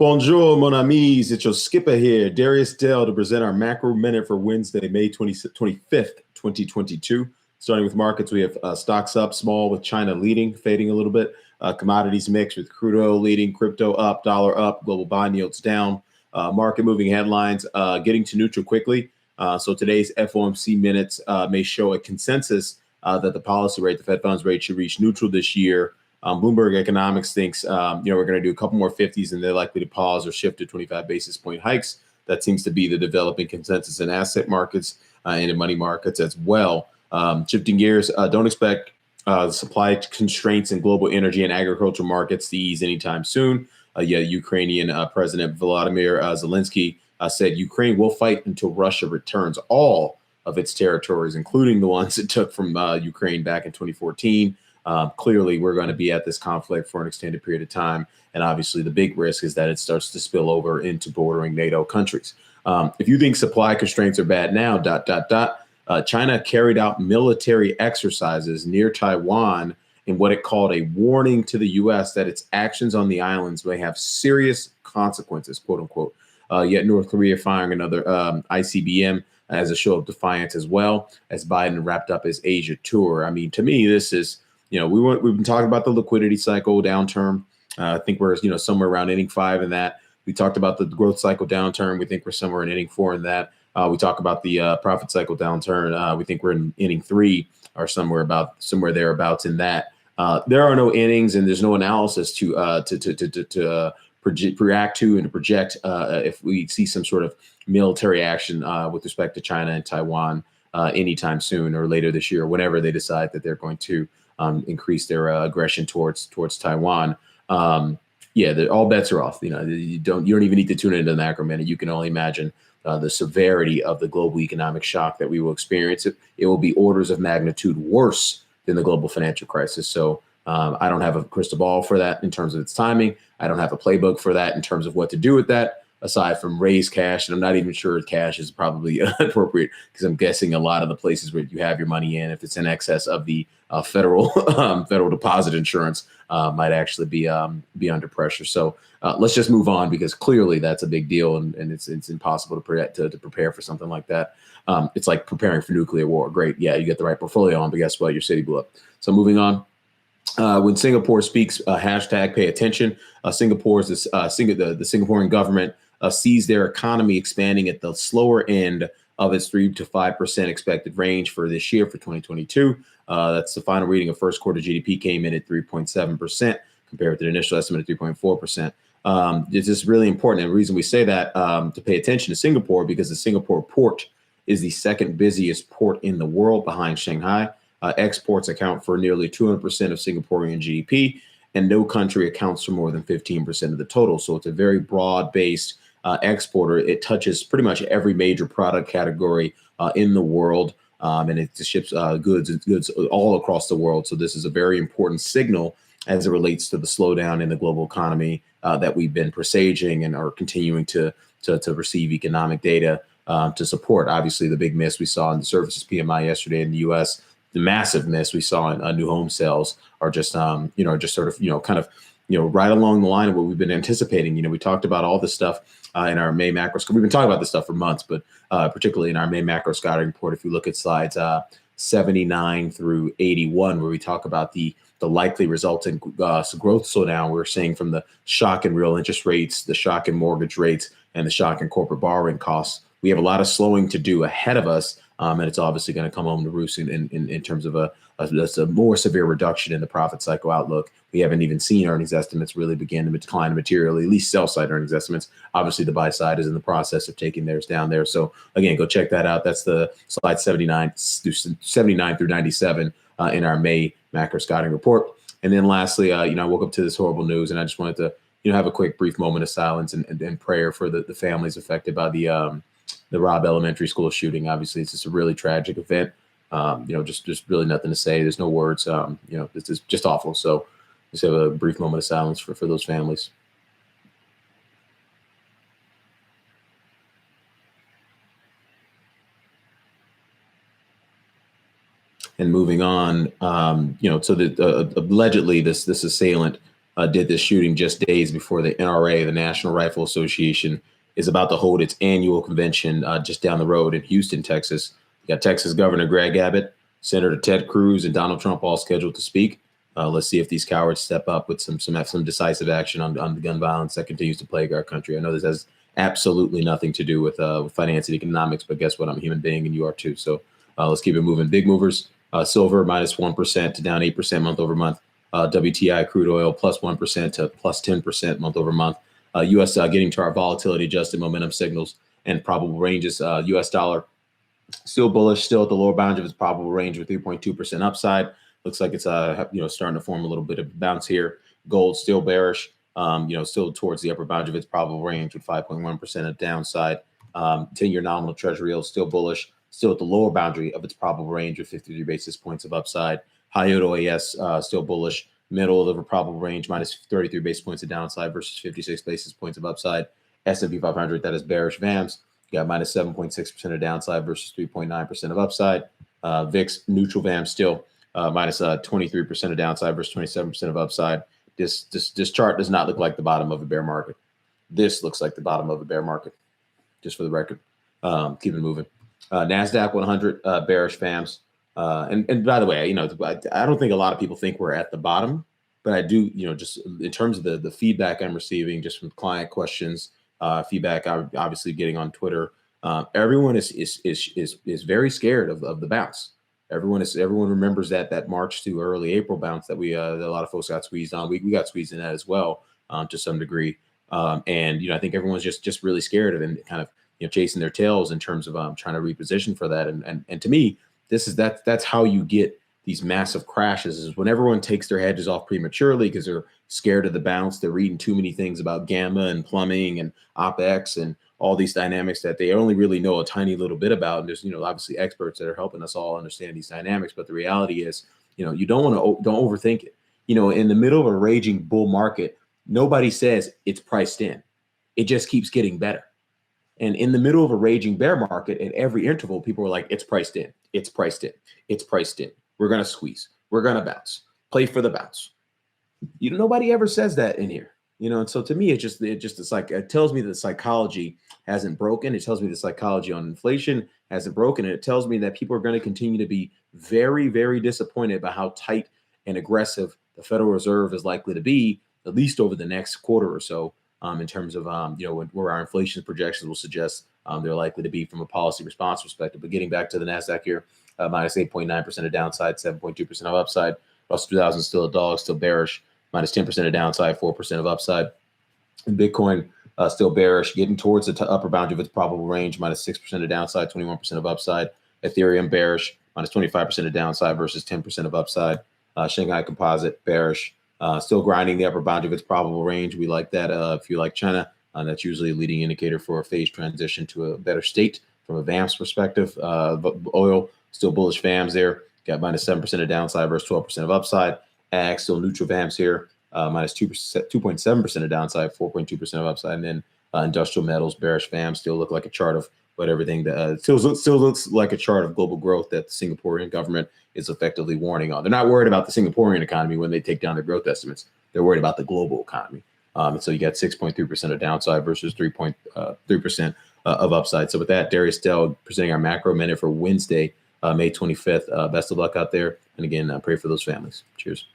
Bonjour, mon amis. It's your skipper here, Darius Dale, to present our macro minute for Wednesday, May 25th, 2022. Starting with markets, we have stocks up small with China leading, fading a little bit. Commodities mixed with crude oil leading, crypto up, dollar up, global bond yields down. Market moving headlines getting to neutral quickly. So today's FOMC minutes may show a consensus that the policy rate, the Fed funds rate, should reach neutral this year. Bloomberg Economics thinks, we're going to do a couple more 50s and they're likely to pause or shift to 25 basis point hikes. That seems to be the developing consensus in asset markets and in money markets as well. Shifting gears, don't expect supply constraints in global energy and agricultural markets to ease anytime soon. Ukrainian President Volodymyr Zelensky said Ukraine will fight until Russia returns all of its territories, including the ones it took from Ukraine back in 2014. Clearly, we're going to be at this conflict for an extended period of time. And obviously, the big risk is that it starts to spill over into bordering NATO countries. If you think supply constraints are bad now, China carried out military exercises near Taiwan in what it called a warning to the U.S. that its actions on the islands may have serious consequences, quote unquote. Yet North Korea firing another ICBM as a show of defiance as well, as Biden wrapped up his Asia tour. I mean, to me, this is, we've been talking about the liquidity cycle downturn. I think we're, somewhere around inning 5 in that. We talked about the growth cycle downturn. We think we're somewhere in inning 4 in that. We talk about the profit cycle downturn. We think we're in inning 3 or somewhere thereabouts in that. There are no innings and there's no analysis to react to and to project if we see some sort of military action with respect to China and Taiwan anytime soon or later this year, whenever they decide that they're going to increase their aggression towards Taiwan. All bets are off. You don't even need to tune into the macro minute. You can only imagine the severity of the global economic shock that we will experience. It will be orders of magnitude worse than the global financial crisis. So I don't have a crystal ball for that in terms of its timing. I don't have a playbook for that in terms of what to do with that, aside from raise cash. And I'm not even sure cash is probably appropriate, because I'm guessing a lot of the places where you have your money in, if it's in excess of the federal deposit insurance, might actually be under pressure. So let's just move on, because clearly that's a big deal, and it's impossible to prepare for something like that. It's like preparing for nuclear war. Great, yeah, you get the right portfolio on, but guess what? Your city blew up. So moving on. When Singapore speaks, hashtag pay attention. The Singaporean government sees their economy expanding at the slower end of its 3 to 5% expected range for this year, for 2022. That's the final reading of first quarter GDP came in at 3.7% compared to the initial estimate of 3.4%. It's just really important. And the reason we say that to pay attention to Singapore, because the Singapore port is the second busiest port in the world behind Shanghai. Exports account for nearly 200% of Singaporean GDP, and no country accounts for more than 15% of the total. So it's a very broad-based exporter. It touches pretty much every major product category in the world, and it ships goods all across the world. So this is a very important signal as it relates to the slowdown in the global economy that we've been presaging and are continuing to receive economic data to support. Obviously, the big miss we saw in the services PMI yesterday in the U.S., the massive miss we saw in new home sales are just, right along the line of what we've been anticipating. We talked about all this stuff in our May macro. We've been talking about this stuff for months, but particularly in our May macro scouting report, if you look at slides 79 through 81, where we talk about the likely resulting growth slowdown we're seeing from the shock in real interest rates, the shock in mortgage rates, and the shock in corporate borrowing costs. We have a lot of slowing to do ahead of us. And it's obviously going to come home to roost in terms of a more severe reduction in the profit cycle outlook. We haven't even seen earnings estatements really begin to decline materially, at least sell side earnings estimates. Obviously, the buy side is in the process of taking theirs down there. So again, go check that out. That's the slide 79 through 97 in our May macro scouting report. And then lastly, I woke up to this horrible news, and I just wanted to have a quick brief moment of silence and prayer for the families affected by the Robb Elementary School shooting. Obviously, it's just a really tragic event. Just really nothing to say. There's no words. This is just awful. So just have a brief moment of silence for those families. And moving on, so that allegedly this assailant did this shooting just days before the NRA, the National Rifle Association, is about to hold its annual convention just down the road in Houston, Texas. You got Texas Governor Greg Abbott, Senator Ted Cruz, and Donald Trump all scheduled to speak. Let's see if these cowards step up with some decisive action on the gun violence that continues to plague our country. I know this has absolutely nothing to do with finance and economics, but guess what? I'm a human being, and you are too. So let's keep it moving. Big movers: silver minus 1% to down 8% month over month. WTI crude oil plus 1% to plus 10% month over month. U.S. Getting to our volatility adjusted momentum signals and probable ranges. U.S. dollar still bullish, still at the lower bound of its probable range with 3.2% upside. Looks like it's starting to form a little bit of bounce here. Gold still bearish, still towards the upper bound of its probable range with 5.1% of downside. 10-year nominal treasury yield still bullish, still at the lower boundary of its probable range with 53 basis points of upside. High yield OAS still bullish, middle of the probable range, minus 33 basis points of downside versus 56 basis points of upside. S&P 500, that is bearish VAMs, got minus 7.6% of downside versus 3.9% of upside. VIX neutral VAM still minus 23% of downside versus 27% of upside. This chart does not look like the bottom of a bear market. This looks like the bottom of a bear market, just for the record. Keep it moving. NASDAQ 100 bearish VAMs. And by the way, I don't think a lot of people think we're at the bottom, but I do, just in terms of the feedback I'm receiving just from client questions, feedback I'm obviously getting on Twitter. Everyone is very scared of the bounce. Everyone remembers that March to early April bounce that that a lot of folks got squeezed on. We got squeezed in that as well to some degree. And I think everyone's just really scared of it and kind of chasing their tails in terms of trying to reposition for that. And to me, that's how you get these massive crashes, is when everyone takes their hedges off prematurely because they're scared of the bounce. They're reading too many things about gamma and plumbing and OPEX and all these dynamics that they only really know a tiny little bit about. And there's, obviously experts that are helping us all understand these dynamics. But the reality is, you don't overthink it. In the middle of a raging bull market, nobody says it's priced in. It just keeps getting better. And in the middle of a raging bear market, at every interval, people are like, it's priced in. It's priced in. It's priced in. We're going to squeeze. We're going to bounce. Play for the bounce. Nobody ever says that in here. And so to me, it tells me that the psychology hasn't broken. It tells me the psychology on inflation hasn't broken. And it tells me that people are going to continue to be very, very disappointed by how tight and aggressive the Federal Reserve is likely to be, at least over the next quarter or so, in terms of, where our inflation projections will suggest they're likely to be from a policy response perspective. But getting back to the NASDAQ here, minus 8.9% of downside, 7.2% of upside. Russell 2000 still a dog, still bearish, minus 10% of downside, 4% of upside. And Bitcoin still bearish, getting towards the upper boundary of its probable range, minus 6% of downside, 21% of upside. Ethereum bearish, minus 25% of downside versus 10% of upside. Shanghai Composite bearish, still grinding the upper boundary of its probable range. We like that. If you like China, that's usually a leading indicator for a phase transition to a better state from a VAMS perspective. But oil still bullish VAMs there. Got minus 7% of downside versus 12% of upside. Ag still neutral VAMs here. Minus 2.7% of downside, 4.2% of upside. And then industrial metals, bearish VAMs still look like a chart of what everything that still looks like a chart of global growth that the Singaporean government is effectively warning on. They're not worried about the Singaporean economy when they take down their growth estimates. They're worried about the global economy. And so you got 6.3% of downside versus 3.3% of upside. So with that, Darius Dale presenting our macro minute for Wednesday, May 25th. Best of luck out there. And again, pray for those families. Cheers.